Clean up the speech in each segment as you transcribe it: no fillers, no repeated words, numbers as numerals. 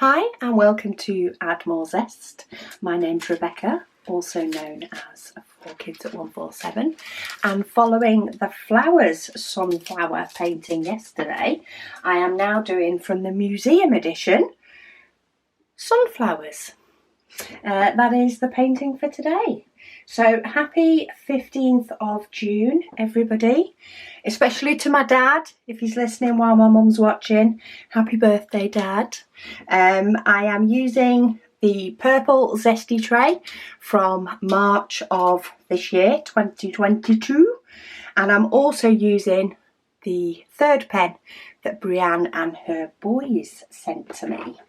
Hi and welcome to Add More Zest. My name's Rebecca, also known as 4Kids at 147, and following the flowers sunflower painting yesterday, I am now doing, from the museum edition, sunflowers. That is the painting for today. So happy 15th of June, everybody, especially to my dad, if he's listening while my mum's watching. Happy birthday, Dad. I am using the purple Zesty tray from March of this year, 2022. And I'm also using the third pen that Breanne and her boys sent to me.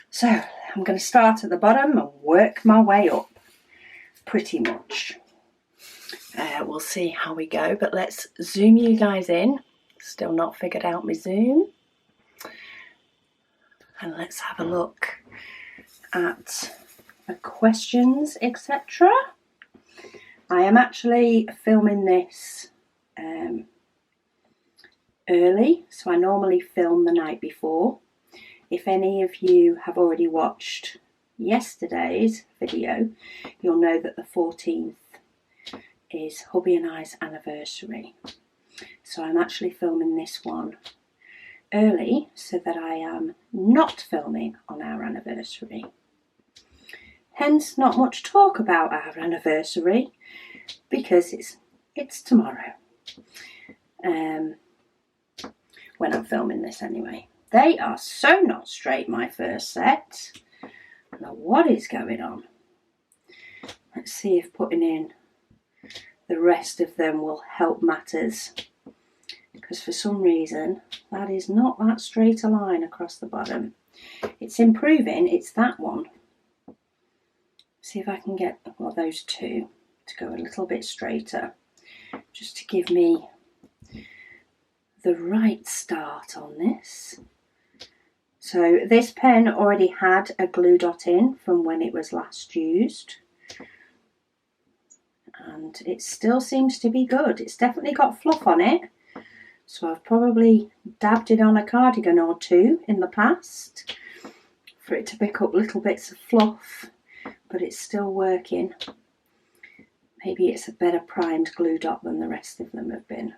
So I'm going to start at the bottom and work my way up. Pretty much. We'll see how we go, but let's zoom you guys in. Still not figured out my zoom. And let's have a look at the questions, etc. I am actually filming this early, so I normally film the night before. If any of you have already watched yesterday's video, you'll know that the 14th is hubby and I's anniversary. So I'm actually filming this one early so that I am not filming on our anniversary. Hence not much talk about our anniversary because it's tomorrow. When I'm filming this anyway. They are so not straight, my first set. I don't know what is going on. Let's see if putting in the rest of them will help matters, because for some reason that is not that straight a line across the bottom. It's improving, it's that one. See if I can get those two to go a little bit straighter, just to give me the right start on this. So this pen already had a glue dot in from when it was last used, and it still seems to be good. It's definitely got fluff on it, so I've probably dabbed it on a cardigan or two in the past for it to pick up little bits of fluff, but it's still working. Maybe it's a better primed glue dot than the rest of them have been.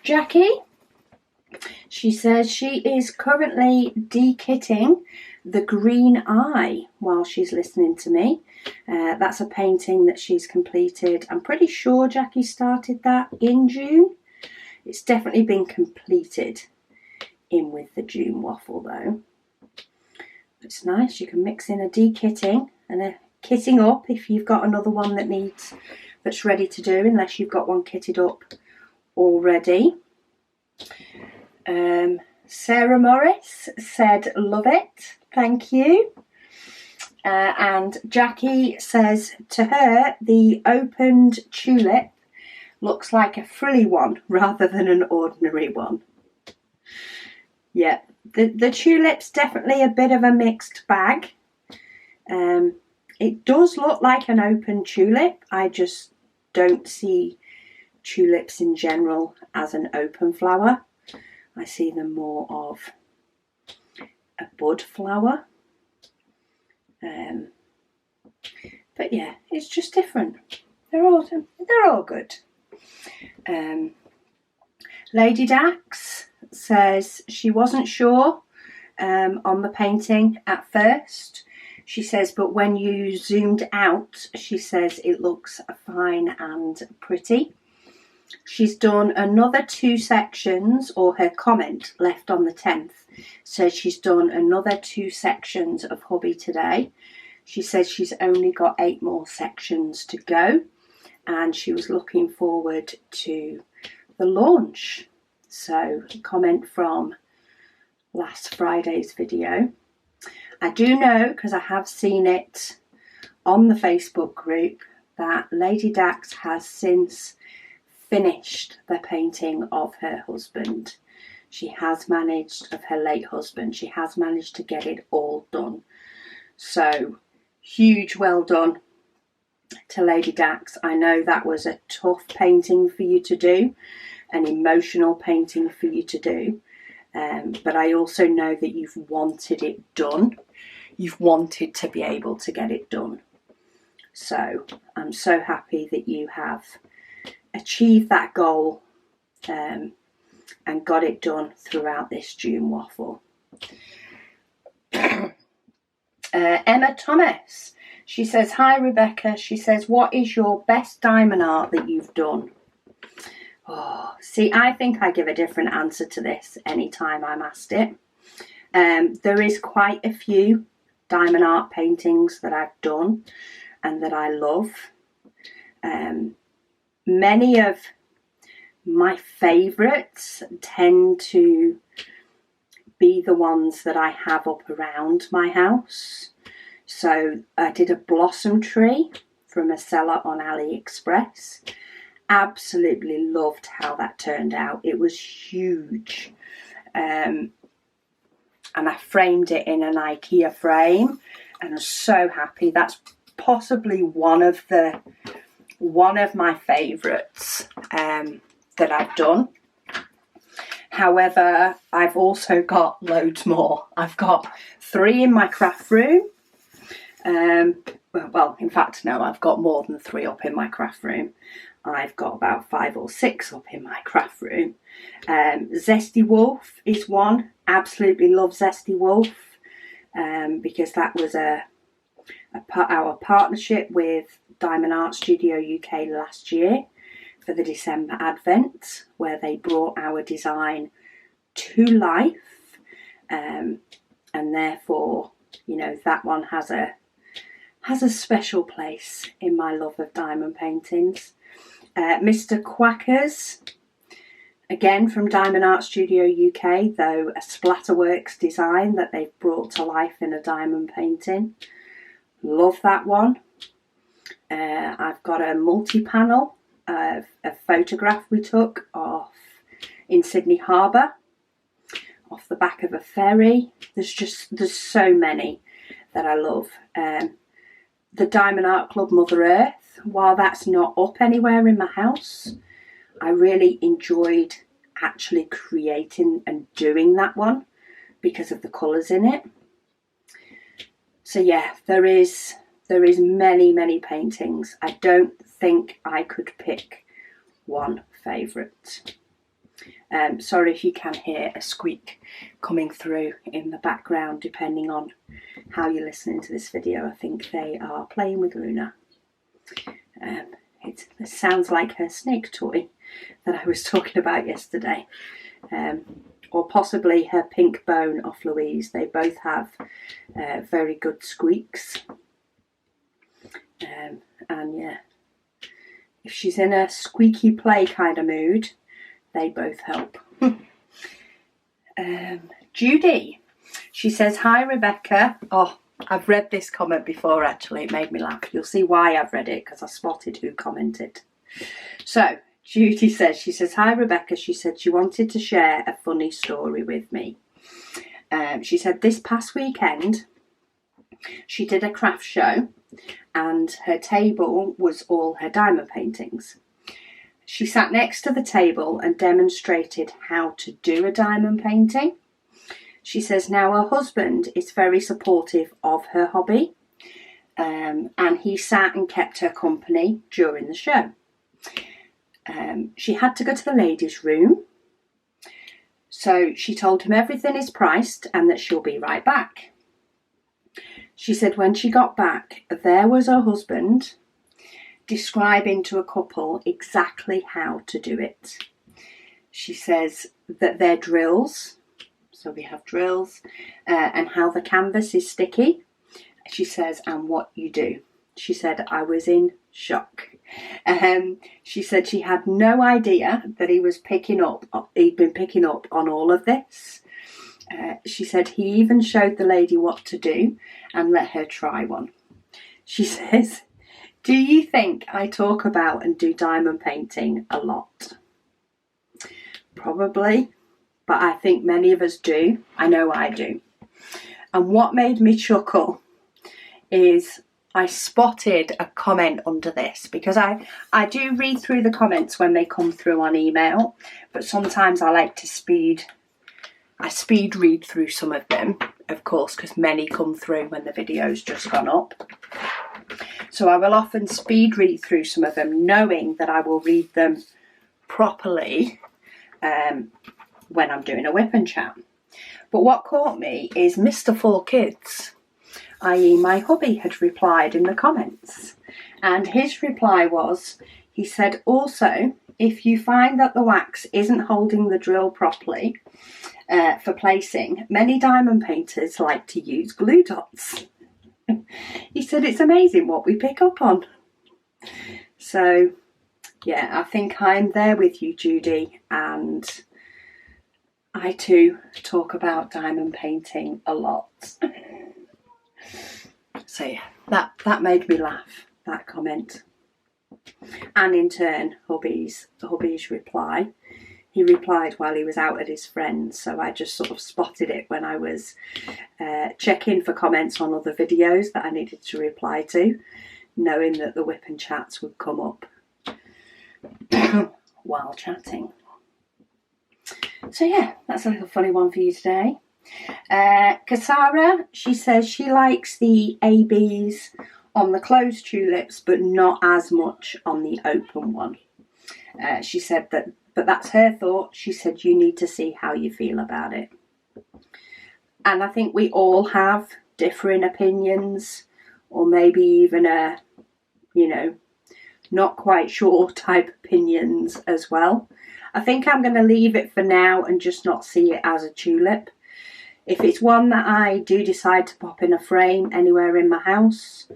Jackie, she says she is currently de-kitting the green eye while she's listening to me. That's a painting that she's completed. I'm pretty sure Jackie started that in June. It's definitely been completed in with the June Waffle though. It's nice, you can mix in a de-kitting and a kitting up if you've got another one that's ready to do, unless you've got one kitted up already. Sarah Morris said, love it, thank you. And Jackie says to her, the opened tulip looks like a frilly one rather than an ordinary one. Yeah, the tulip's definitely a bit of a mixed bag. It does look like an open tulip. I just don't see tulips in general as an open flower. I see them more of a bud flower. But yeah, it's just different. They're all good. Lady Dax says she wasn't sure on the painting at first. She says, but when you zoomed out, she says it looks fine and pretty. She's done another 2 sections, or her comment left on the 10th says she's done another 2 sections of hubby today. She says she's only got 8 more sections to go, and she was looking forward to the launch. So, a comment from last Friday's video. I do know, because I have seen it on the Facebook group, that Lady Dax has since finished the painting of her husband. She has managed, of her late husband, she has managed to get it all done. So, huge well done to Lady Dax. I know that was a tough painting for you to do, an emotional painting for you to do. but I also know that you've wanted it done. You've wanted to be able to get it done. So I'm so happy that you have achieved that goal and got it done throughout this June Waffle. Emma Thomas, she says, hi Rebecca. She says, what is your best diamond art that you've done? Oh, see, I think I give a different answer to this anytime I'm asked it. There is quite a few diamond art paintings that I've done and that I love. Many of my favourites tend to be the ones that I have up around my house. So I did a blossom tree from a seller on AliExpress. Absolutely loved how that turned out. It was huge. And I framed it in an IKEA frame and I'm so happy. That's possibly one of my favourites that I've done. However, I've also got loads more. I've got 3 in my craft room. Well, in fact, no, I've got more than 3 up in my craft room. I've got about 5 or 6 up in my craft room. Zesty Wolf is one. Absolutely love Zesty Wolf because that was our partnership with Diamond Art Studio UK last year for the December Advent, where they brought our design to life, and therefore, you know, that one has a special place in my love of diamond paintings. Mr. Quackers, again from Diamond Art Studio UK, though a Splatterworks design that they've brought to life in a diamond painting. Love that one. I've got a multi-panel of a photograph we took in Sydney Harbour, off the back of a ferry. There's so many that I love. The Diamond Art Club Mother Earth, while that's not up anywhere in my house, I really enjoyed actually creating and doing that one because of the colours in it. So yeah, there is many paintings. I don't think I could pick one favourite. Sorry if you can hear a squeak coming through in the background, depending on how you're listening to this video. I think they are playing with Luna. It sounds like her snake toy that I was talking about yesterday. Or possibly her pink bone off Louise. They both have very good squeaks. And yeah, if she's in a squeaky play kind of mood, they both help. Judy, she says, hi Rebecca. Oh, I've read this comment before actually. It made me laugh. You'll see why I've read it, because I spotted who commented. So Judy says, she says, hi Rebecca. She said she wanted to share a funny story with me. She said this past weekend she did a craft show and her table was all her diamond paintings. She sat next to the table and demonstrated how to do a diamond painting. She says now her husband is very supportive of her hobby, and he sat and kept her company during the show. She had to go to the ladies' room, so she told him everything is priced and that she'll be right back. She said when she got back, there was her husband describing to a couple exactly how to do it. She says that they're drills, so we have drills, and how the canvas is sticky. She says, and what you do. She said, I was in shock. She said she had no idea that he'd been picking up on all of this. She said he even showed the lady what to do and let her try one. She says, do you think I talk about and do diamond painting a lot? Probably, but I think many of us do. I know I do. And what made me chuckle is I spotted a comment under this, because I do read through the comments when they come through on email, but sometimes I like to speed I speed read through some of them, of course, because many come through when the video's just gone up. So I will often speed read through some of them, knowing that I will read them properly when I'm doing a whip and chat. But what caught me is Mr. Four Kids, i.e. my hubby, had replied in the comments. And his reply was, he said, also, if you find that the wax isn't holding the drill properly for placing, many diamond painters like to use glue dots. He said, it's amazing what we pick up on. So, yeah, I think I'm there with you, Judy, and I too talk about diamond painting a lot. So yeah, that made me laugh, that comment. And in turn, hubby's reply. He replied while he was out at his friend's, so I just sort of spotted it when I was checking for comments on other videos that I needed to reply to, knowing that the whip and chats would come up while chatting. So yeah, that's a little funny one for you today. Kasara, she says she likes the ABs on the closed tulips, but not as much on the open one. She said that, but that's her thought. She said you need to see how you feel about it. And I think we all have differing opinions, or maybe even not quite sure type opinions as well. I think I'm going to leave it for now and just not see it as a tulip. If it's one that I do decide to pop in a frame anywhere in my house,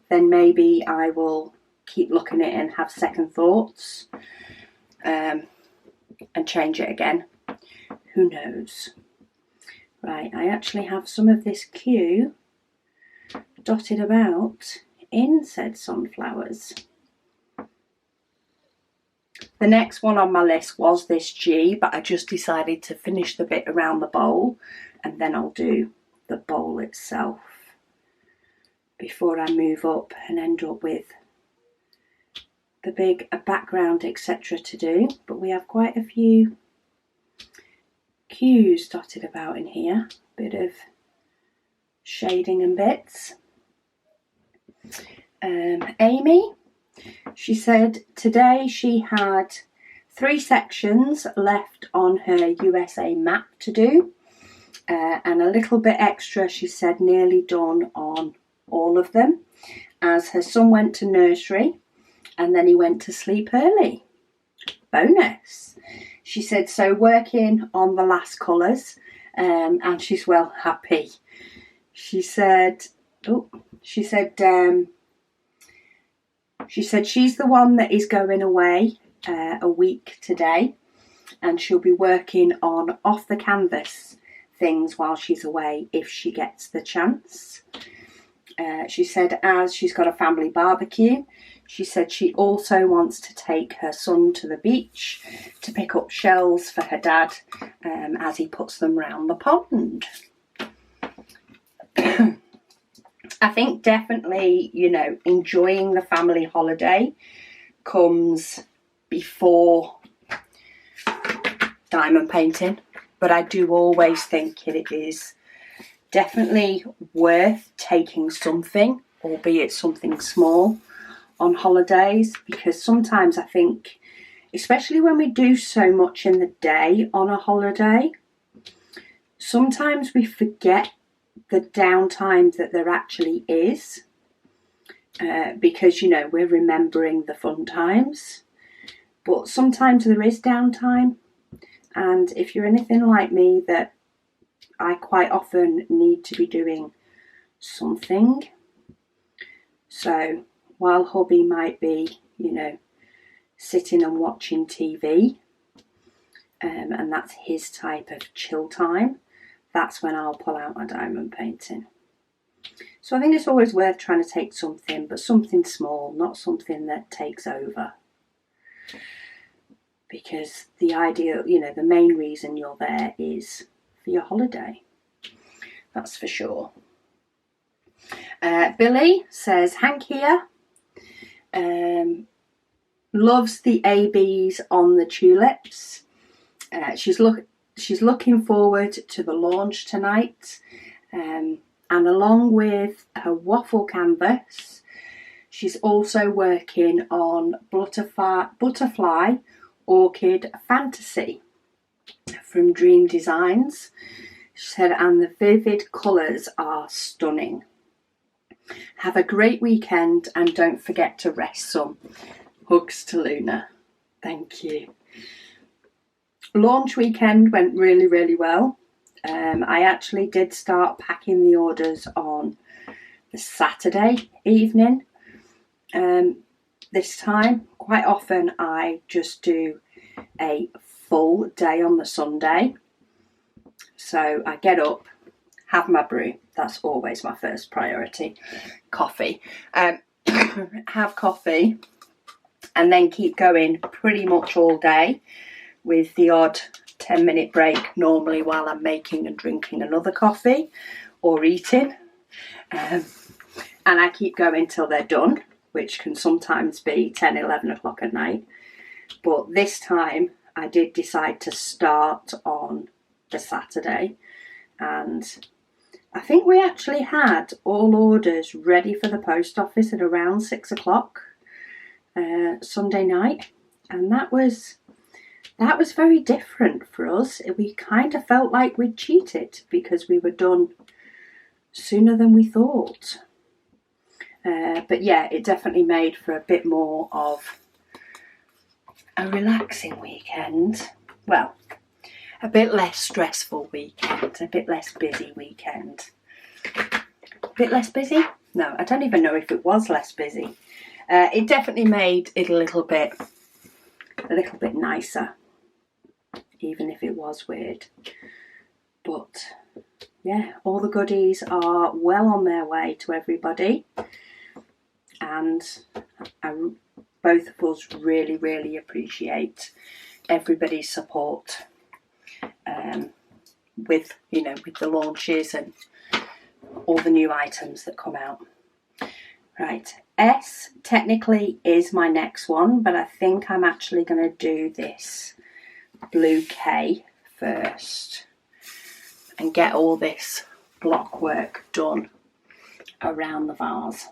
then maybe I will keep looking at it and have second thoughts and change it again. Who knows? Right, I actually have some of this Q dotted about in said sunflowers. The next one on my list was this G, but I just decided to finish the bit around the bowl and then I'll do the bowl itself before I move up and end up with the big background, etc. to do. But we have quite a few Q's dotted about in here, bit of shading and bits. Amy, she said today she had 3 sections left on her USA map to do, and a little bit extra, she said, nearly done on all of them, as her son went to nursery and then he went to sleep early. Bonus. She said, so working on the last colours, and she's well happy. She said she's the one that is going away a week today, and she'll be working on off the canvas things while she's away if she gets the chance. She said as she's got a family barbecue, she said she also wants to take her son to the beach to pick up shells for her dad as he puts them round the pond. I think definitely, enjoying the family holiday comes before diamond painting, but I do always think it is definitely worth taking something, albeit something small, on holidays, because sometimes I think, especially when we do so much in the day on a holiday, sometimes we forget the downtime that there actually is, because we're remembering the fun times, but sometimes there is downtime. And if you're anything like me, that I quite often need to be doing something. So while hubby might be sitting and watching TV, and that's his type of chill time, that's when I'll pull out my diamond painting. So I think it's always worth trying to take something, but something small, not something that takes over. Because the idea, the main reason you're there is for your holiday. That's for sure. Billy says, Hank here. Loves the ABs on the tulips. she's looking forward to the launch tonight, and along with her waffle canvas, she's also working on Butterfly Orchid Fantasy from Dream Designs. She said, and the vivid colours are stunning. Have a great weekend and don't forget to rest some. Hugs to Luna. Thank you. Launch weekend went really, really well. I actually did start packing the orders on the Saturday evening. This time, quite often I just do a full day on the Sunday. So I get up, have my brew. That's always my first priority. Coffee. Have coffee and then keep going pretty much all day with the odd 10-minute break normally while I'm making and drinking another coffee or eating. And I keep going till they're done, which can sometimes be 10, 11 o'clock at night. But this time I did decide to start on the Saturday, and I think we actually had all orders ready for the post office at around 6 o'clock Sunday night, and that was very different for us. We kind of felt like we'd cheated because we were done sooner than we thought. But yeah, it definitely made for a bit more of a relaxing weekend. Well, a bit less stressful weekend, a bit less busy weekend. A bit less busy? No, I don't even know if it was less busy. It definitely made it a little bit nicer, even if it was weird. But yeah, all the goodies are well on their way to everybody, and both of us really, really appreciate everybody's support with the launches and all the new items that come out. Right, S technically is my next one, but I think I'm actually going to do this blue K first and get all this block work done around the vase.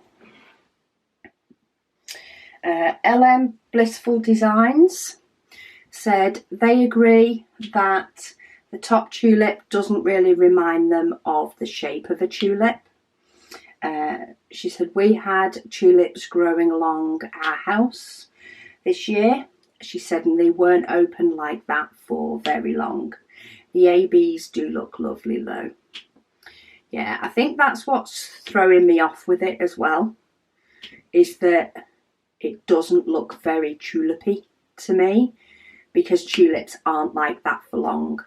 LM Blissful Designs said they agree that the top tulip doesn't really remind them of the shape of a tulip. She said, we had tulips growing along our house this year. She said, and they weren't open like that for very long. The ABs do look lovely though. Yeah, I think that's what's throwing me off with it as well, is that it doesn't look very tulipy to me, because tulips aren't like that for long.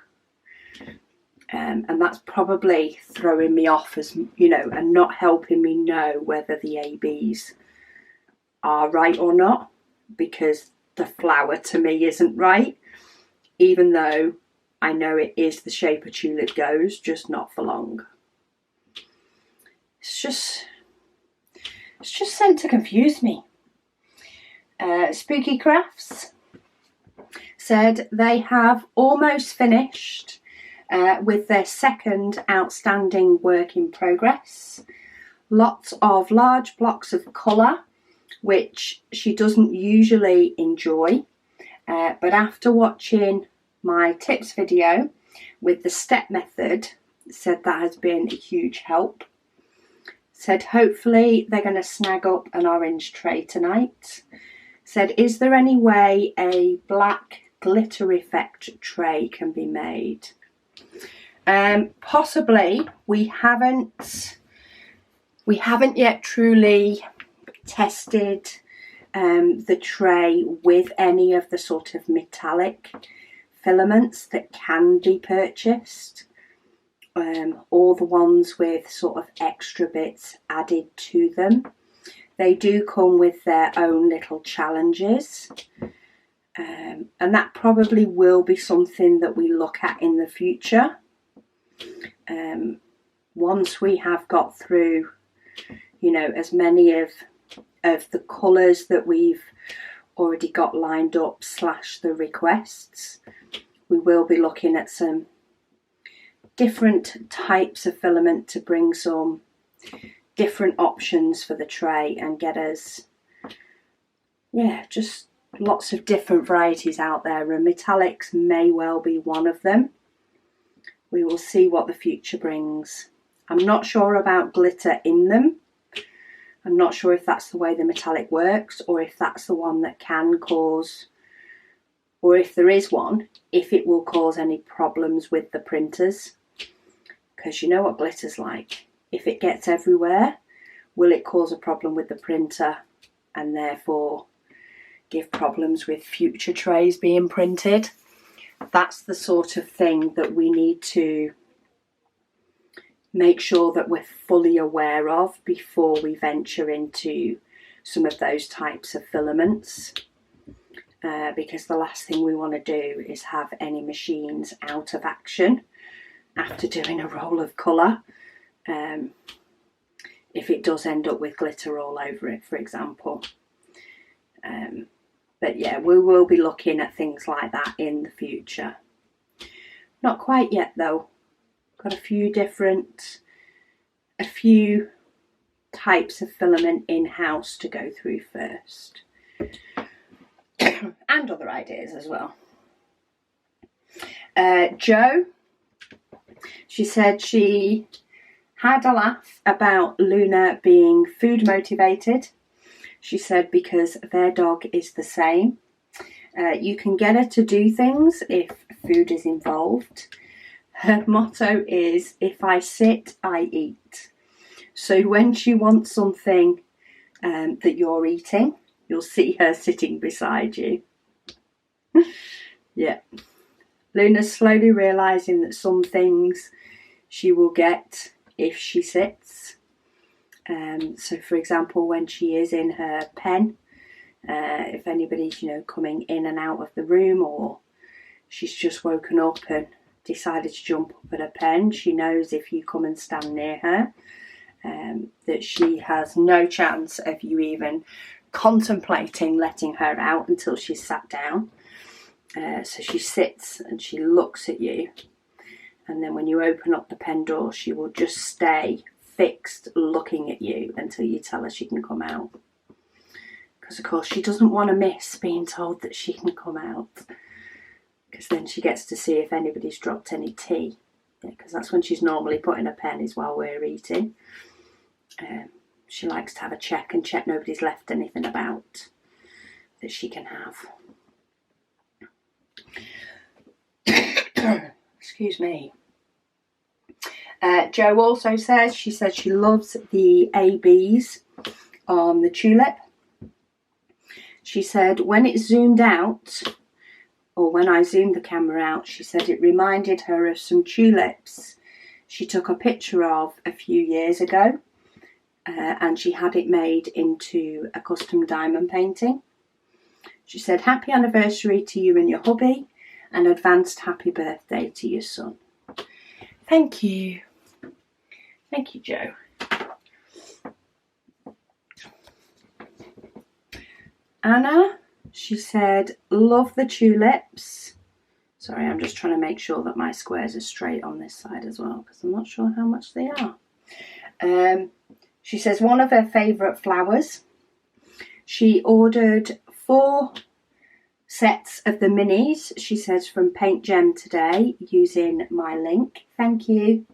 And that's probably throwing me off, as and not helping me know whether the ABs are right or not, because the flower to me isn't right, even though I know it is the shape a tulip goes, just not for long. It's just sent to confuse me. Spooky Crafts said they have almost finished with their second outstanding work in progress. Lots of large blocks of colour, which she doesn't usually enjoy, but after watching my tips video with the step method, said that has been a huge help. Said hopefully they're going to snag up an orange tray tonight. Said, is there any way a black glitter effect tray can be made? Possibly. We haven't yet truly tested the tray with any of the sort of metallic filaments that can be purchased, or the ones with sort of extra bits added to them. They do come with their own little challenges, and that probably will be something that we look at in the future. Once we have got through, as many of the colours that we've already got lined up / the requests, we will be looking at some different types of filament to bring some different options for the tray and get us, yeah, just lots of different varieties out there, and metallics may well be one of them. We will see what the future brings. I'm not sure about glitter in them. I'm not sure if that's the way the metallic works, or if that's the one that can cause, or if there is one, if it will cause any problems with the printers. Because you know what glitter's like. If it gets everywhere, will it cause a problem with the printer and therefore give problems with future trays being printed? That's the sort of thing that we need to make sure that we're fully aware of before we venture into some of those types of filaments, because the last thing we want to do is have any machines out of action after doing a roll of colour, if it does end up with glitter all over it, for example. But yeah, we will be looking at things like that in the future. Not quite yet though. Got a few types of filament in-house to go through first. And other ideas as well. Jo, she said she had a laugh about Luna being food motivated. She said because their dog is the same. You can get her to do things if food is involved. Her motto is, if I sit, I eat. So when she wants something that you're eating, you'll see her sitting beside you. Yeah. Luna's slowly realising that some things she will get if she sits. So for example, when she is in her pen, if anybody's, coming in and out of the room, or she's just woken up and decided to jump up at her pen, she knows if you come and stand near her, that she has no chance of you even contemplating letting her out until she's sat down. So she sits and she looks at you, and then when you open up the pen door, she will just stay fixed looking at you until you tell her she can come out. Because of course she doesn't want to miss being told that she can come out, because then she gets to see if anybody's dropped any tea, because that's when she's normally putting her pen, is while we're eating. She likes to have a check and check nobody's left anything about that she can have. Excuse me. Jo also says, she said she loves the ABs on the tulip. She said when it zoomed out, or when I zoomed the camera out, she said it reminded her of some tulips she took a picture of a few years ago, and she had it made into a custom diamond painting. She said, happy anniversary to you and your hubby, and advanced happy birthday to your son. Thank you. Thank you, Jo. Anna, she said, love the tulips. Sorry, I'm just trying to make sure that my squares are straight on this side as well, because I'm not sure how much they are. She says one of her favourite flowers. She ordered 4 sets of the minis, she says, from Paint Gem today using my link. Thank you.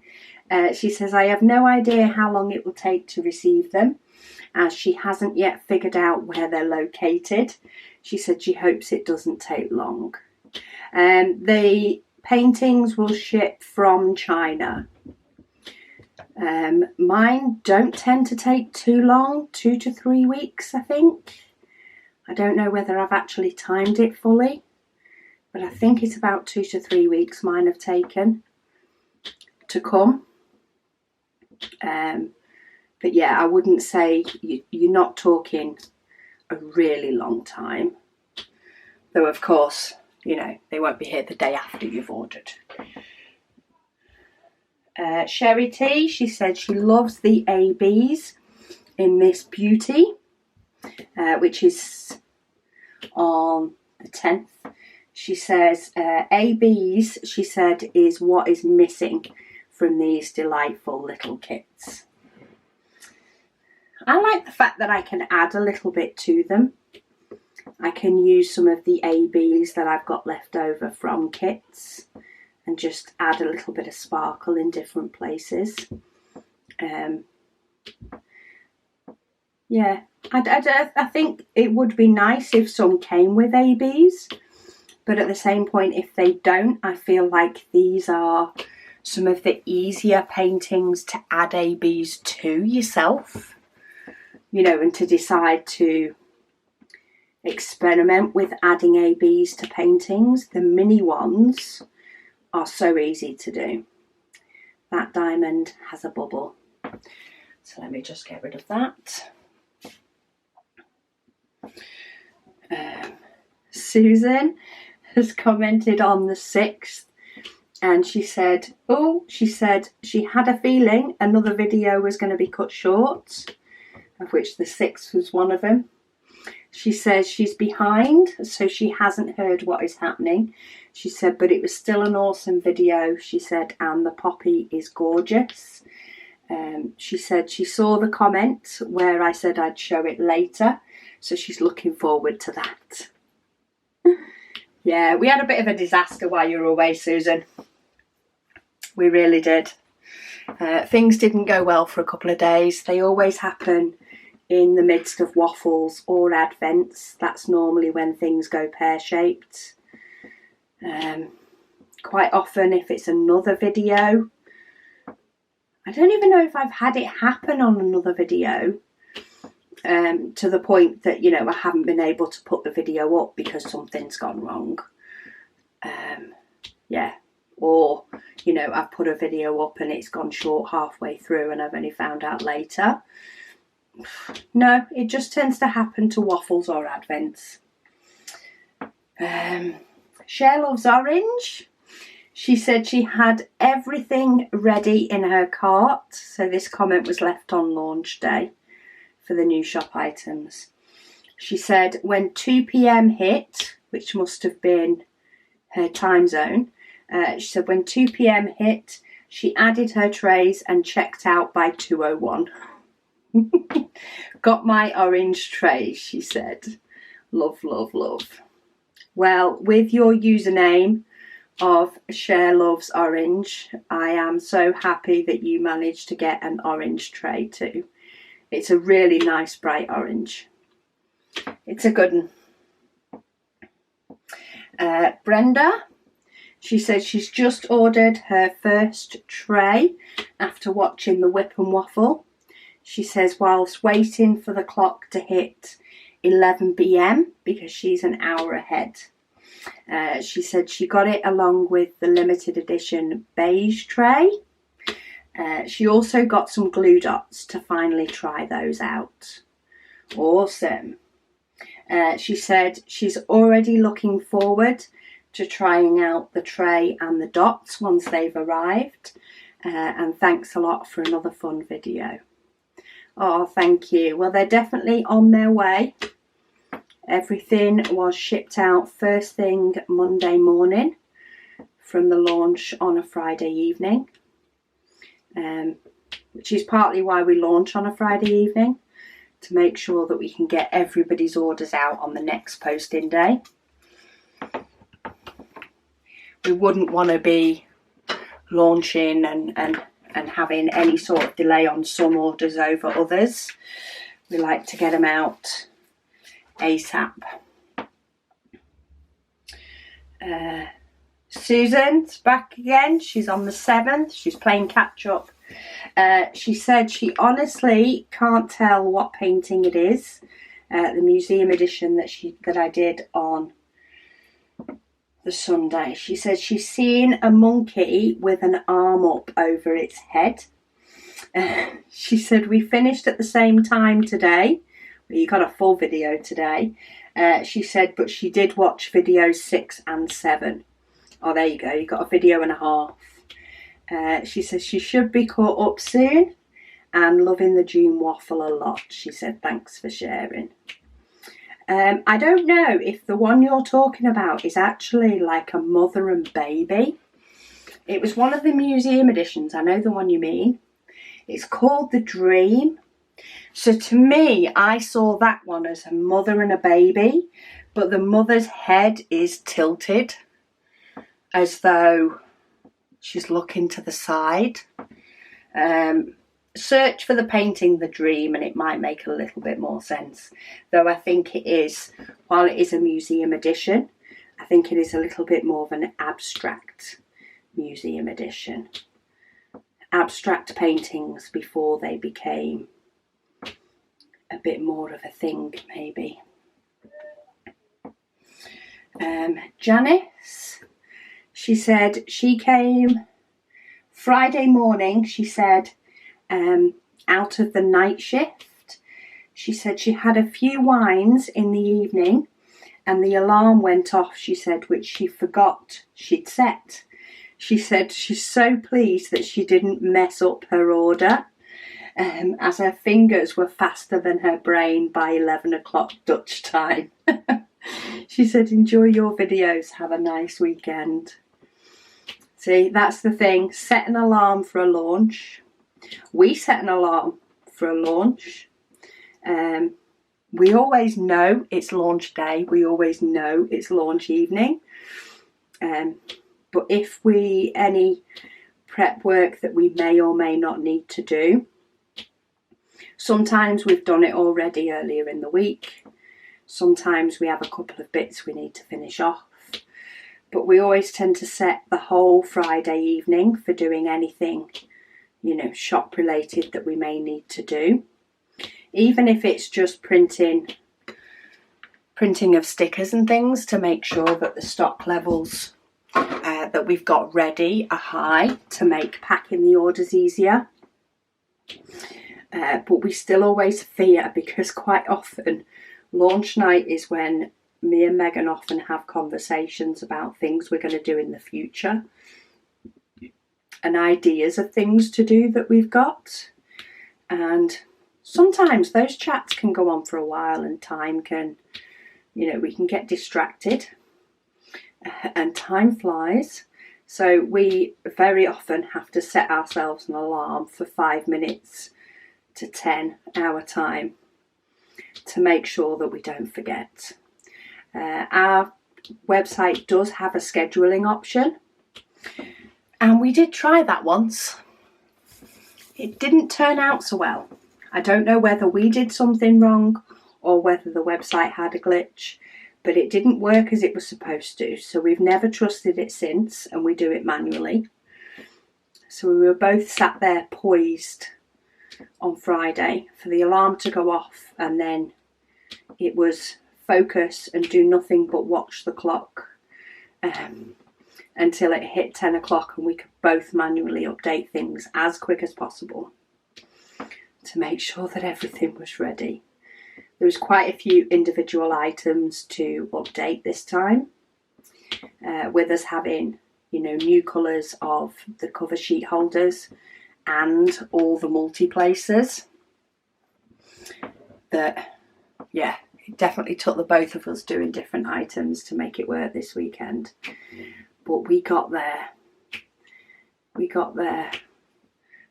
She says, I have no idea how long it will take to receive them, as she hasn't yet figured out where they're located. She said she hopes it doesn't take long. The paintings will ship from China. Mine don't tend to take too long, 2 to 3 weeks, I think. I don't know whether I've actually timed it fully, but I think it's about 2 to 3 weeks mine have taken to come. But yeah, I wouldn't say you're not talking a really long time. Though of course, they won't be here the day after you've ordered. Sherry T, she said she loves the ABs in this beauty, which is on the 10th. She says ABs, she said, is what is missing from these delightful little kits. I like the fact that I can add a little bit to them. I can use some of the ABs that I've got left over from kits and just add a little bit of sparkle in different places. Yeah, I think it would be nice if some came with ABs, but at the same point, if they don't, I feel like these are some of the easier paintings to add ABs to yourself, you know, and to decide to experiment with adding ABs to paintings. The mini ones are so easy to do. That diamond has a bubble. So let me just get rid of that. Susan has commented on the 6th, and she said she had a feeling another video was going to be cut short, of which the 6th was one of them. She says she's behind, so she hasn't heard what is happening. She said, but it was still an awesome video, she said, and the poppy is gorgeous. She said she saw the comment where I said I'd show it later, so she's looking forward to that. Yeah, we had a bit of a disaster while you were away, Susan. We really did. Things didn't go well for a couple of days. They always happen in the midst of waffles or advents. That's normally when things go pear-shaped. Quite often, if it's another video, I don't even know if I've had it happen on another video, to the point that, you know, I haven't been able to put the video up because something's gone wrong. Yeah, or, you know, I've put a video up and it's gone short halfway through and I've only found out later. No, it just tends to happen to waffles or advents. Cher loves orange. She said she had everything ready in her cart. So this comment was left on launch day for the new shop items. She said when 2 p.m. hit, which must have been her time zone, she said when 2 p.m. hit, she added her trays and checked out by 2:01. Got my orange trays, she said. Love, love, love. Well, with your username of Cher Loves Orange, I am so happy that you managed to get an orange tray too. It's a really nice bright orange. It's a good one. Brenda, she said she's just ordered her first tray after watching the Whip and Waffle. She says whilst waiting for the clock to hit 11 p.m. because she's an hour ahead. She said she got it along with the limited edition beige tray. She also got some glue dots to finally try those out. Awesome. She said she's already looking forward to trying out the tray and the dots once they've arrived. And thanks a lot for another fun video. Oh, thank you. Well, they're definitely on their way. Everything was shipped out first thing Monday morning from the launch on a Friday evening, which is partly why we launch on a Friday evening, to make sure that we can get everybody's orders out on the next posting day. We wouldn't want to be launching and having any sort of delay on some orders over others. We like to get them out ASAP. Susan's back again. She's on the 7th. She's playing catch up. She said she honestly can't tell what painting it is. The museum edition that I did on the Sunday. She said she's seen a monkey with an arm up over its head. She said we finished at the same time today. You got a full video today. She said, but she did watch videos 6 and 7. Oh, there you go. You got a video and a half. She says she should be caught up soon and loving the June Waffle a lot. She said, thanks for sharing. I don't know if the one you're talking about is actually like a mother and baby. It was one of the museum editions. I know the one you mean. It's called The Dream. So to me, I saw that one as a mother and a baby, but the mother's head is tilted as though she's looking to the side. Search for the painting The Dream and it might make a little bit more sense. Though I think it is, while it is a museum edition, I think it is a little bit more of an abstract museum edition. Abstract paintings before they became a bit more of a thing, maybe. Janice, she said she came Friday morning, she said, out of the night shift. She said she had a few wines in the evening and the alarm went off, she said, which she forgot she'd set. She said she's so pleased that she didn't mess up her order, as her fingers were faster than her brain by 11 o'clock Dutch time. She said, enjoy your videos, have a nice weekend. See, that's the thing, set an alarm for a launch. We set an alarm for a launch. We always know it's launch day, we always know it's launch evening. But if any prep work that we may or may not need to do, sometimes we've done it already earlier in the week. Sometimes we have a couple of bits we need to finish off. But we always tend to set the whole Friday evening for doing anything, you know, shop related that we may need to do. Even if it's just printing of stickers and things to make sure that the stock levels that we've got ready are high to make packing the orders easier. But we still always fear, because quite often launch night is when me and Megan often have conversations about things we're going to do in the future and ideas of things to do that we've got. And sometimes those chats can go on for a while and time can, you know, we can get distracted and time flies. So we very often have to set ourselves an alarm for 5 minutes to 10 our time to make sure that we don't forget. Our website does have a scheduling option, and we did try that once. It didn't turn out so well. I don't know whether we did something wrong or whether the website had a glitch, but it didn't work as it was supposed to, so we've never trusted it since, and we do it manually. So we were both sat there poised on Friday for the alarm to go off, and then it was focus and do nothing but watch the clock until it hit 10 o'clock and we could both manually update things as quick as possible to make sure that everything was ready. There was quite a few individual items to update this time, with us having, you know, new colours of the cover sheet holders and all the multi-places. That, yeah, it definitely took the both of us doing different items to make it work this weekend. But we got there. We got there.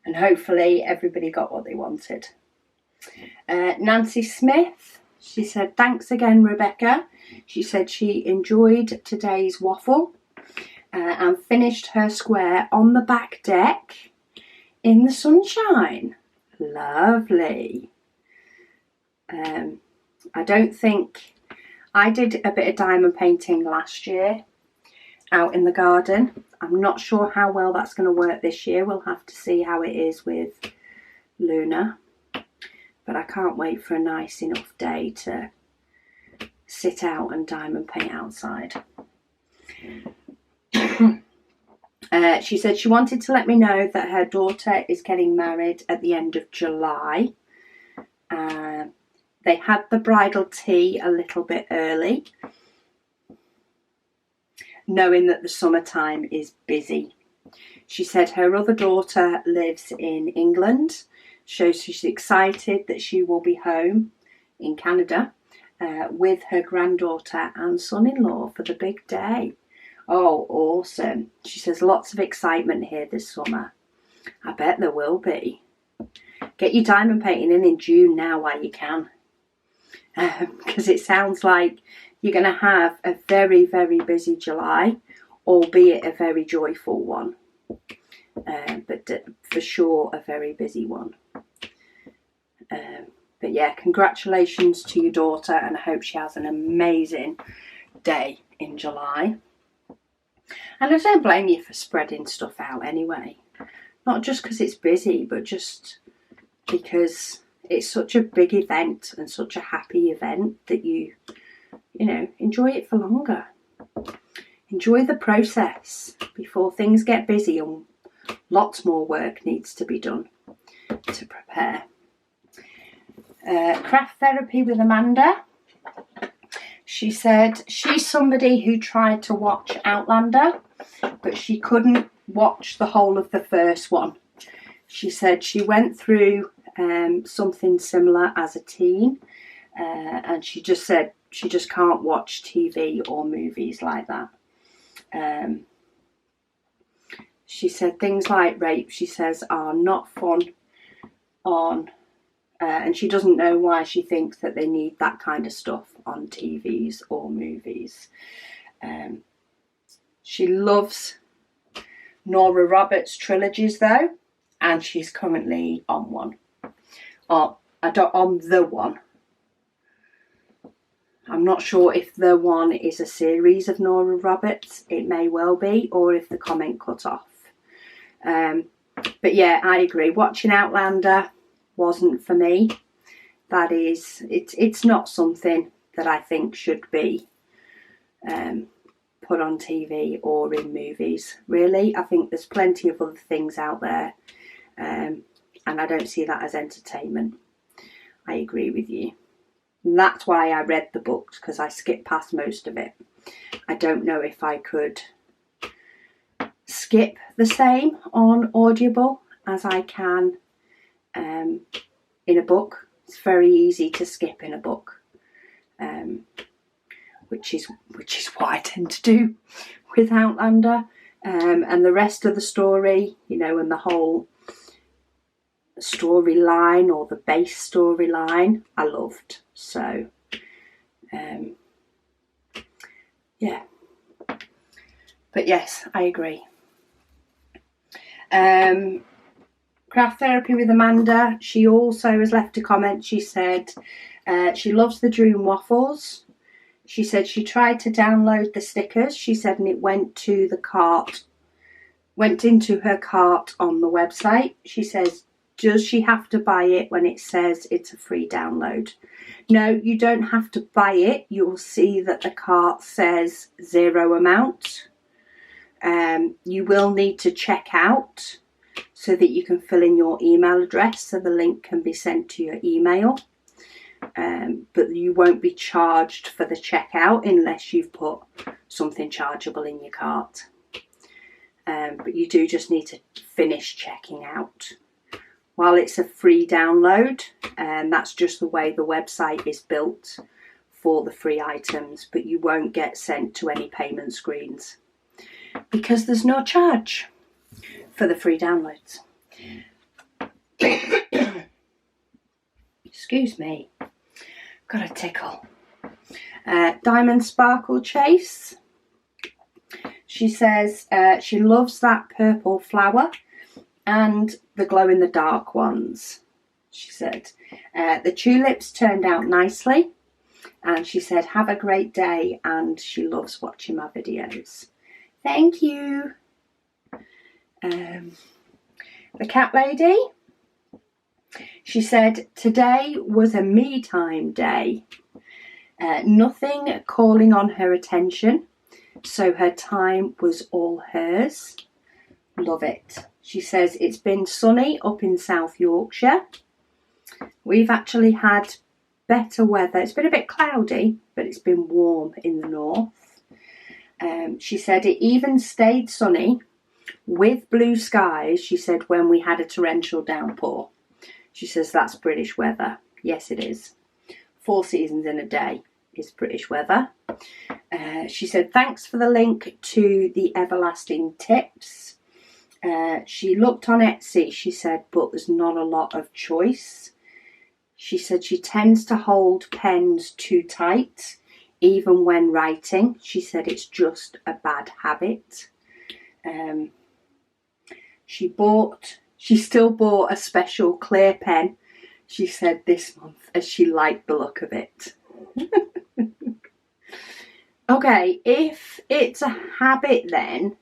And hopefully everybody got what they wanted. Nancy Smith, she said, thanks again, Rebecca. She said she enjoyed today's waffle and finished her square on the back deck in the sunshine. Lovely. I don't think I did a bit of diamond painting last year out in the garden. I'm not sure how well that's going to work this year. We'll have to see how it is with Luna. But I can't wait for a nice enough day to sit out and diamond paint outside. She said she wanted to let me know that her daughter is getting married at the end of July. They had the bridal tea a little bit early, knowing that the summertime is busy. She said her other daughter lives in England, so she's excited that she will be home in Canada with her granddaughter and son-in-law for the big day. Oh, awesome. She says lots of excitement here this summer. I bet there will be. Get your diamond painting in June now while you can. Because it sounds like you're going to have a very, very busy July, albeit a very joyful one. But for sure a very busy one. But yeah, congratulations to your daughter, and I hope she has an amazing day in July. And I don't blame you for spreading stuff out anyway. Not just because it's busy, but just because it's such a big event and such a happy event that you know, enjoy it for longer. Enjoy the process before things get busy and lots more work needs to be done to prepare. Craft therapy with Amanda. She said she's somebody who tried to watch Outlander, but she couldn't watch the whole of the first one. She said she went through something similar as a teen, and she just said she just can't watch TV or movies like that. She said things like rape, she says, are not fun on, and she doesn't know why she thinks that they need that kind of stuff on TVs or movies. She loves Nora Roberts trilogies though, and she's currently on one. On the one. I'm not sure if the one is a series of Nora Roberts. It may well be, or if the comment cut off. But yeah, I agree. Watching Outlander wasn't for me. That is, it's not something that I think should be put on TV or in movies. Really, I think there's plenty of other things out there, and I don't see that as entertainment. I agree with you. And that's why I read the books, because I skipped past most of it. I don't know if I could skip the same on Audible as I can in a book. It's very easy to skip in a book, which is what I tend to do with Outlander, and the rest of the story, you know, and the whole storyline or the base storyline I loved. So yeah, but yes, I agree. Craft therapy with Amanda, she also has left a comment. She said she loves the June Waffles. She said she tried to download the stickers, she said, and it went into her cart on the website. She says, does she have to buy it when it says it's a free download? No, you don't have to buy it. You'll see that the cart says 0 amount. You will need to check out so that you can fill in your email address so the link can be sent to your email. But you won't be charged for the checkout unless you've put something chargeable in your cart. But you do just need to finish checking out. While it's a free download, that's just the way the website is built for the free items, but you won't get sent to any payment screens because there's no charge for the free downloads. Excuse me, got a tickle. Diamond Sparkle Chase. She says she loves that purple flower and the glow-in-the-dark ones. She said the tulips turned out nicely, and she said have a great day, and she loves watching my videos. Thank you. The cat lady, she said today was a me time day. Nothing calling on her attention, so her time was all hers. Love it. She says it's been sunny up in South Yorkshire. We've actually had better weather. It's been a bit cloudy, but it's been warm in the north. She said it even stayed sunny with blue skies, she said, when we had a torrential downpour. She says that's British weather. Yes, it is. 4 seasons in a day. is British weather. She said, thanks for the link to the everlasting tips. She looked on Etsy, she said, but there's not a lot of choice. She said she tends to hold pens too tight, even when writing. She said it's just a bad habit. She still bought a special clear pen, she said, this month, as she liked the look of it. Okay, if it's a habit then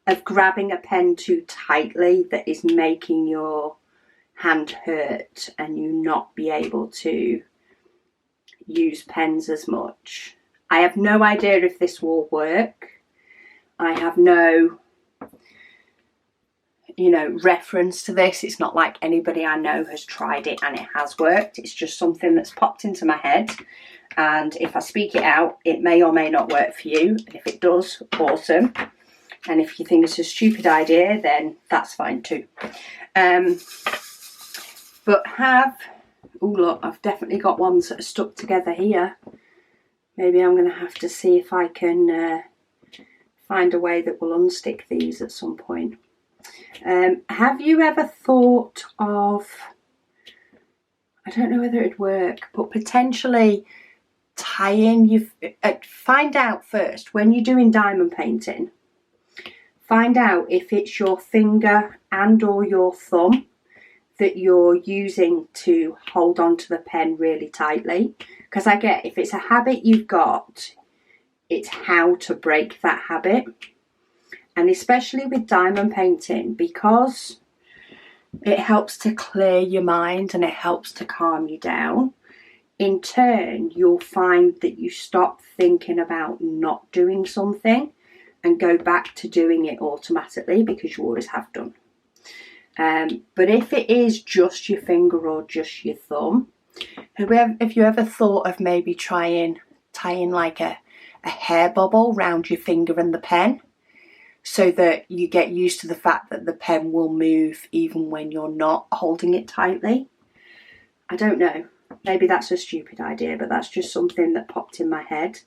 of grabbing a pen too tightly that is making your hand hurt and you not be able to use pens as much, I have no idea if this will work. I have no, reference to this. It's not like anybody I know has tried it and it has worked. It's just something that's popped into my head. And if I speak it out, it may or may not work for you. And if it does, awesome. And if you think it's a stupid idea, then that's fine too. But look, I've definitely got ones that are stuck together here. Maybe I'm going to have to see if I can find a way that will unstick these at some point. Have you ever thought of, I don't know whether it'd work, but potentially tying, find out first, when you're doing diamond painting, find out if it's your finger and or your thumb that you're using to hold on to the pen really tightly. Because I get, if it's a habit you've got, it's how to break that habit. And especially with diamond painting, because it helps to clear your mind and it helps to calm you down, in turn, you'll find that you stop thinking about not doing something and go back to doing it automatically because you always have done. But if it is just your finger or just your thumb, have you ever thought of maybe tying like a hair bubble round your finger and the pen, so that you get used to the fact that the pen will move even when you're not holding it tightly? I don't know. Maybe that's a stupid idea, but that's just something that popped in my head.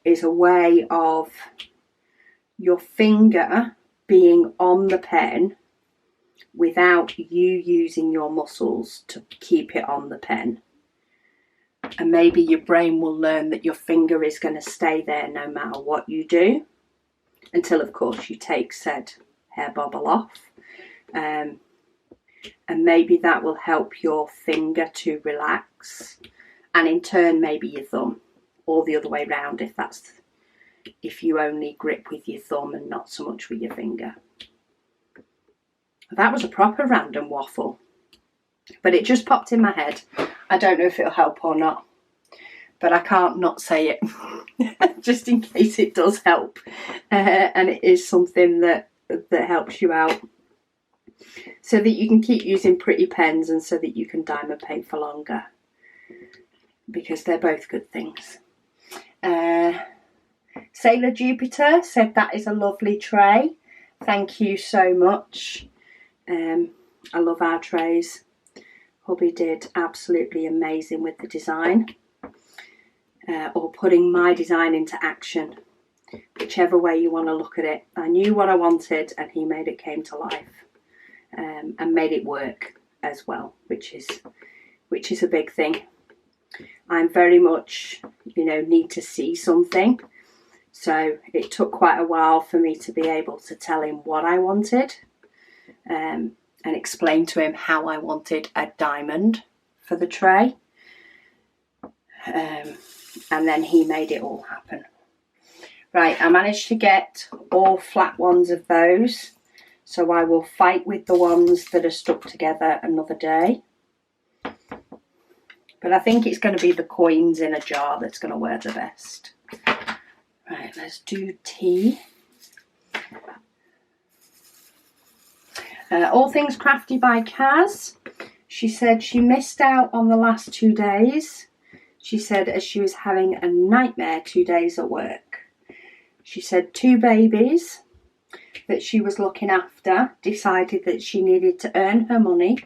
Is a way of your finger being on the pen without you using your muscles to keep it on the pen. And maybe your brain will learn that your finger is going to stay there no matter what you do, until of course you take said hair bubble off. And maybe that will help your finger to relax, and in turn maybe your thumb, or the other way round if you only grip with your thumb and not so much with your finger. That was a proper random waffle, but it just popped in my head. I don't know if it'll help or not, but I can't not say it just in case it does help. And it is something that helps you out, so that you can keep using pretty pens and so that you can diamond paint for longer, because they're both good things. Sailor Jupiter said that is a lovely tray. Thank you so much. I love our trays. Hubby did absolutely amazing with the design, or putting my design into action, whichever way you want to look at it. I knew what I wanted and he made it came to life, and made it work as well, which is a big thing. I'm very much, need to see something, so it took quite a while for me to be able to tell him what I wanted, and explain to him how I wanted a diamond for the tray, and then he made it all happen. Right, I managed to get all flat ones of those, so I will fight with the ones that are stuck together another day. But I think it's going to be the coins in a jar that's going to work the best. Right, let's do tea. All Things Crafty by Kaz. She said she missed out on the last 2 days. She said as she was having a nightmare 2 days at work. She said 2 babies that she was looking after decided that she needed to earn her money,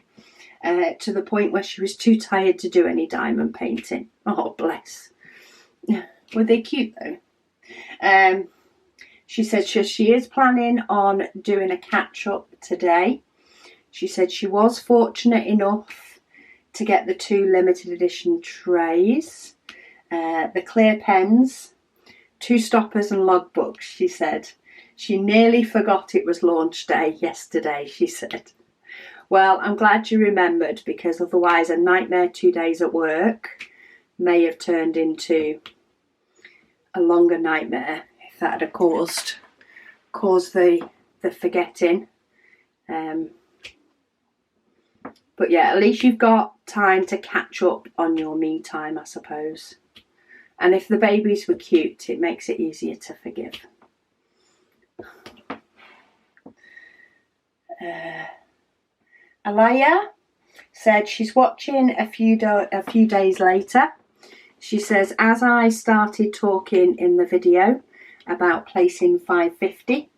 to the point where she was too tired to do any diamond painting. Oh, bless. Were they cute though? She said she is planning on doing a catch-up today. She said she was fortunate enough to get the 2 limited edition trays, the clear pens, 2 stoppers and logbooks, she said. She nearly forgot it was launch day yesterday, she said. Well, I'm glad you remembered, because otherwise a nightmare 2 days at work may have turned into a longer nightmare if that had caused the forgetting. But yeah, at least you've got time to catch up on your me time, I suppose. And if the babies were cute, it makes it easier to forgive. Alaya said she's watching a few days later. She says, as I started talking in the video about placing 550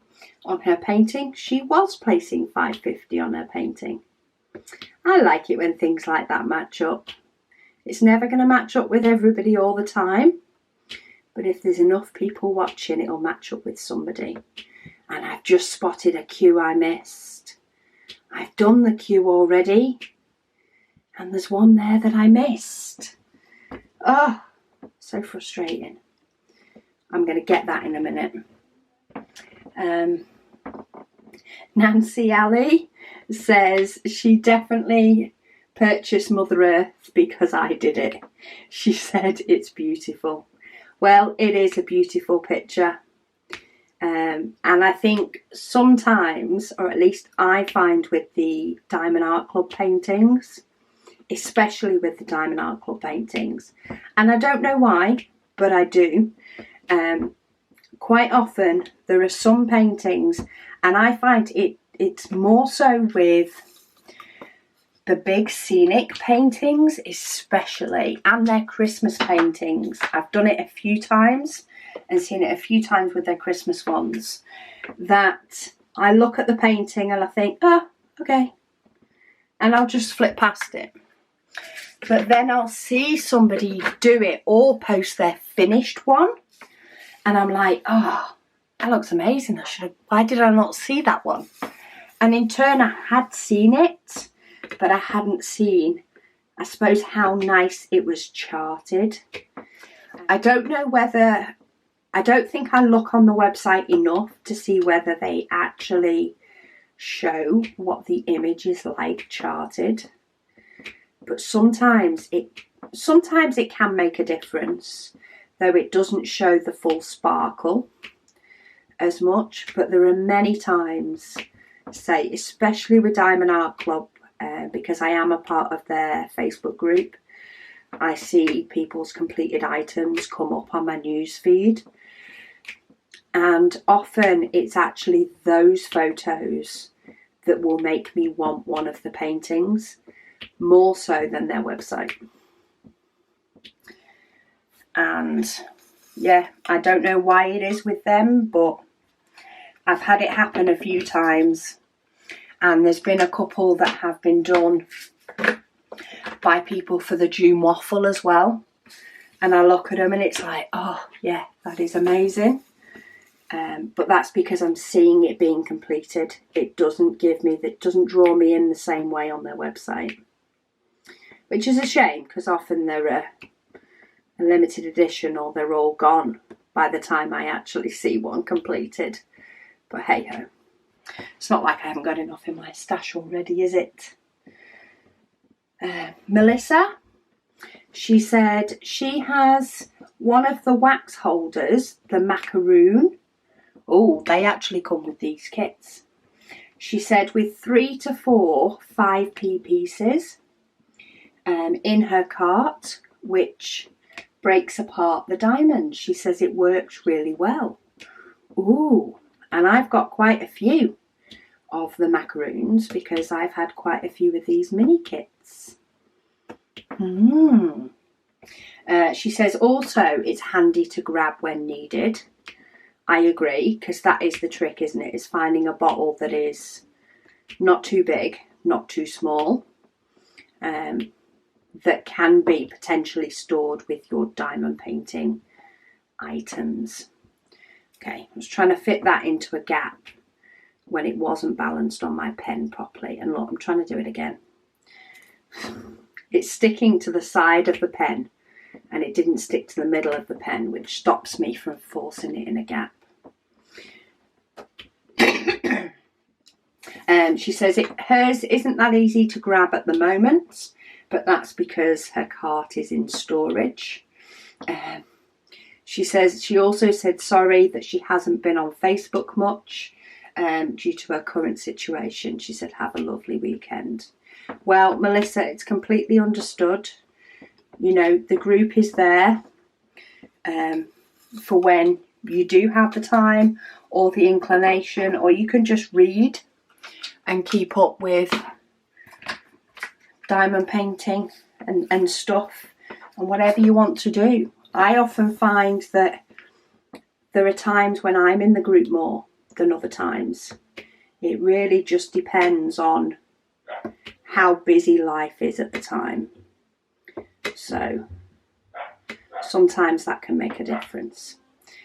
on her painting, she was placing 550 on her painting. I like it when things like that match up. It's never going to match up with everybody all the time, but if there's enough people watching, it'll match up with somebody. And I've just spotted a queue I missed. I've done the queue already, and there's one there that I missed. Oh, so frustrating. I'm going to get that in a minute. Nancy Alley says she definitely purchased Mother Earth because I did it. She said it's beautiful. Well, it is a beautiful picture. And I think sometimes, or at least I find with the Diamond Art Club paintings, especially with the Diamond Art Club paintings, and I don't know why, but I do, quite often there are some paintings, and I find it's more so with the big scenic paintings especially, and their Christmas paintings. I've done it a few times and seen it a few times with their Christmas ones, that I look at the painting and I think, oh, okay, and I'll just flip past it. But then I'll see somebody do it or post their finished one, and I'm like, oh, that looks amazing. Why did I not see that one? And in turn, I had seen it, but I hadn't seen, I suppose, how nice it was charted. I don't know whether, I don't think I look on the website enough to see whether they actually show what the image is like charted. But sometimes it can make a difference, though it doesn't show the full sparkle as much. But there are many times, say, especially with Diamond Art Club, because I am a part of their Facebook group, I see people's completed items come up on my news feed, and often it's actually those photos that will make me want one of the paintings more so than their website. And yeah, I don't know why it is with them, but I've had it happen a few times, and there's been a couple that have been done by people for the June Waffle as well, and I look at them and it's like, oh yeah, that is amazing. But that's because I'm seeing it being completed. It doesn't draw me in the same way on their website, which is a shame, because often they're a limited edition or they're all gone by the time I actually see one completed. But hey ho, it's not like I haven't got enough in my stash already, is it? Melissa, she said she has one of the wax holders, the macaroon. Oh, they actually come with these kits. She said with 3 to 4 5p pieces in her cart, which breaks apart the diamond. She says it works really well. Ooh, and I've got quite a few of the macaroons because I've had quite a few of these mini kits. She says also it's handy to grab when needed. I agree, because that is the trick, isn't it? Is finding a bottle that is not too big, not too small, that can be potentially stored with your diamond painting items. Okay, I was trying to fit that into a gap when it wasn't balanced on my pen properly. And look, I'm trying to do it again. It's sticking to the side of the pen and it didn't stick to the middle of the pen, which stops me from forcing it in a gap. She says hers isn't that easy to grab at the moment, but that's because her cart is in storage. She says she also said sorry that she hasn't been on Facebook much due to her current situation. She said have a lovely weekend. Well, Melissa, it's completely understood. You know, the group is there for when you do have the time or the inclination, or you can just read and keep up with diamond painting and stuff and whatever you want to do. I often find that there are times when I'm in the group more than other times. It really just depends on how busy life is at the time. So sometimes that can make a difference.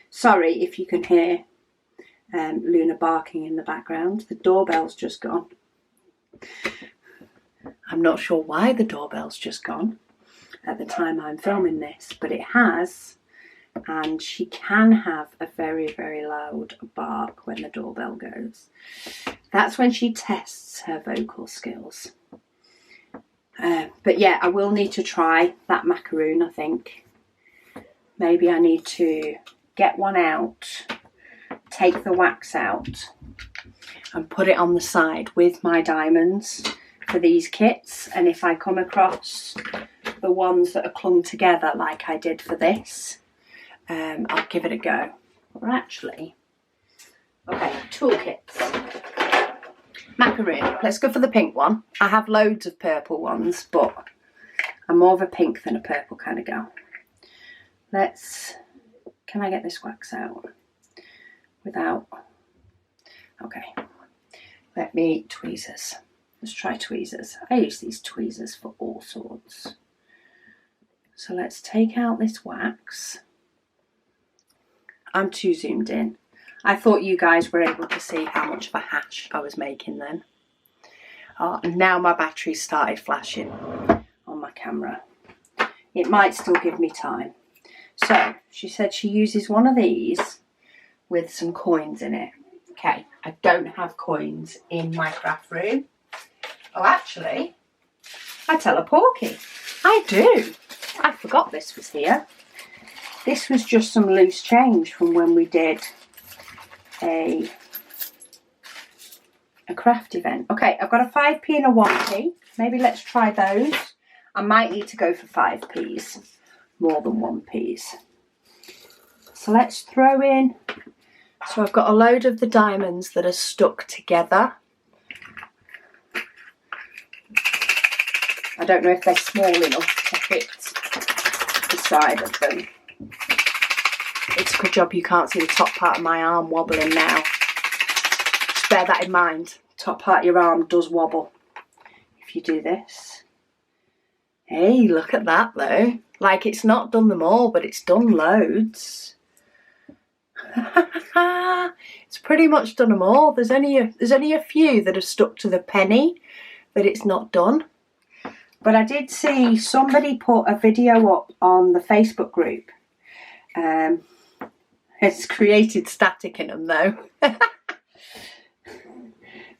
Sorry if you can hear Luna barking in the background. The doorbell's just gone. I'm not sure why the doorbell's just gone at the time I'm filming this, but it has, and she can have a very, very loud bark when the doorbell goes. That's when she tests her vocal skills. But yeah, I will need to try that macaroon, I think. Maybe I need to get one out, take the wax out and put it on the side with my diamonds for these kits. And if I come across the ones that are clung together like I did for this, I'll give it a go. Or actually, okay, toolkits. Macaroon. Let's go for the pink one. I have loads of purple ones, but I'm more of a pink than a purple kind of girl. Can I get this wax out without? Okay. Let me tweezers. Let's try tweezers. I use these tweezers for all sorts. So let's take out this wax. I'm too zoomed in. I thought you guys were able to see how much of a hash I was making then. And now my battery started flashing on my camera. It might still give me time. So she said she uses one of these with some coins in it. Okay, I don't have coins in my craft room. Oh, actually, I tell a porky. I do. I forgot this was here. This was just some loose change from when we did a craft event. Okay, I've got a 5p and a 1p. Maybe let's try those. I might need to go for 5p's more than 1p's. So let's throw in. So I've got a load of the diamonds that are stuck together. I don't know if they're small enough to fit the side of them. It's a good job you can't see the top part of my arm wobbling now. Just bear that in mind. Top part of your arm does wobble if you do this. Hey, look at that though. Like, it's not done them all, but it's done loads. It's pretty much done them all. There's only a few that have stuck to the penny that it's not done. But I did see somebody put a video up on the Facebook group. It's created static in them though.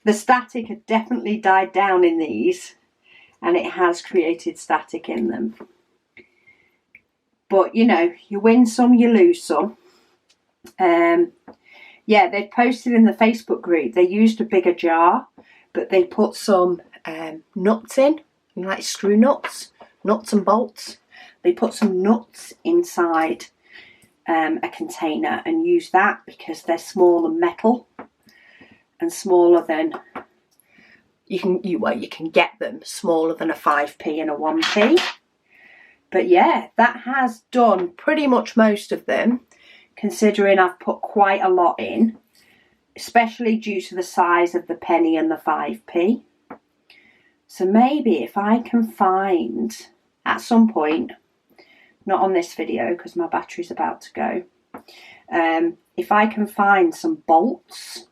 The static had definitely died down in these, and it has created static in them. But you know, you win some, you lose some. Yeah, they posted in the Facebook group. They used a bigger jar, but they put some nuts in, you know, like screw nuts and bolts. They put some nuts inside a container and use that because they're small and metal and smaller than you can get them smaller than a 5p and a 1p. But yeah, that has done pretty much most of them, considering I've put quite a lot in, especially due to the size of the penny and the 5p. So maybe if I can find at some point, not on this video because my battery's about to go, If I can find some bolts,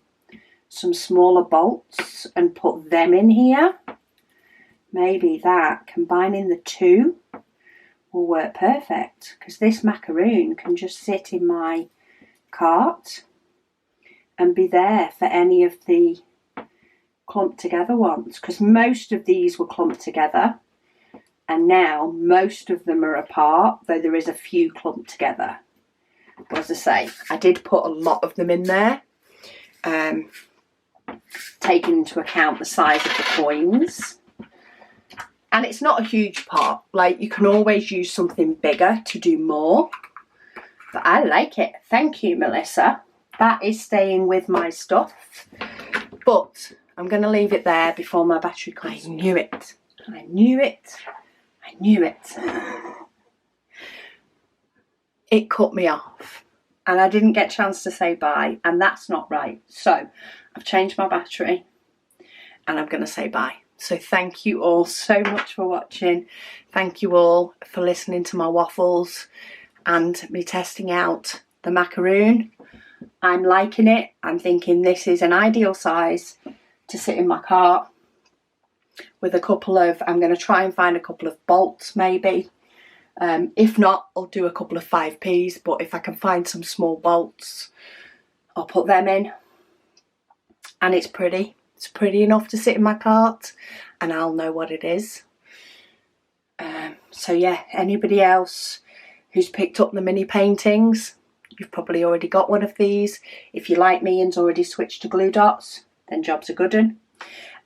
some smaller bolts, and put them in here, maybe that, combining the two, will work perfect, because this macaroon can just sit in my cart and be there for any of the clumped together ones, because most of these were clumped together and now most of them are apart, though there is a few clumped together. But as I say, I did put a lot of them in there, taking into account the size of the coins. And it's not a huge pot, like you can always use something bigger to do more, but I like it. Thank you, Melissa. That is staying with my stuff, but I'm going to leave it there before my battery comes. I knew it. I knew it. I knew it. It cut me off and I didn't get a chance to say bye, and that's not right. So I've changed my battery and I'm going to say bye. So thank you all so much for watching. Thank you all for listening to my waffles and me testing out the macaroon. I'm liking it. I'm thinking this is an ideal size to sit in my cart with a couple of, I'm going to try and find a couple of bolts maybe. If not, I'll do a couple of 5p's, but if I can find some small bolts, I'll put them in. And it's pretty. It's pretty enough to sit in my cart and I'll know what it is. So yeah, anybody else who's picked up the mini paintings, you've probably already got one of these. If you like me and's already switched to glue dots, then job's a good one.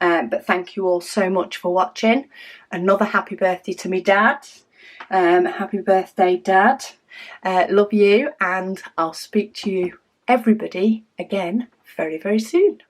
But thank you all so much for watching. Another happy birthday to me dad. Happy birthday, Dad. Love you, and I'll speak to you, everybody, again very, very soon.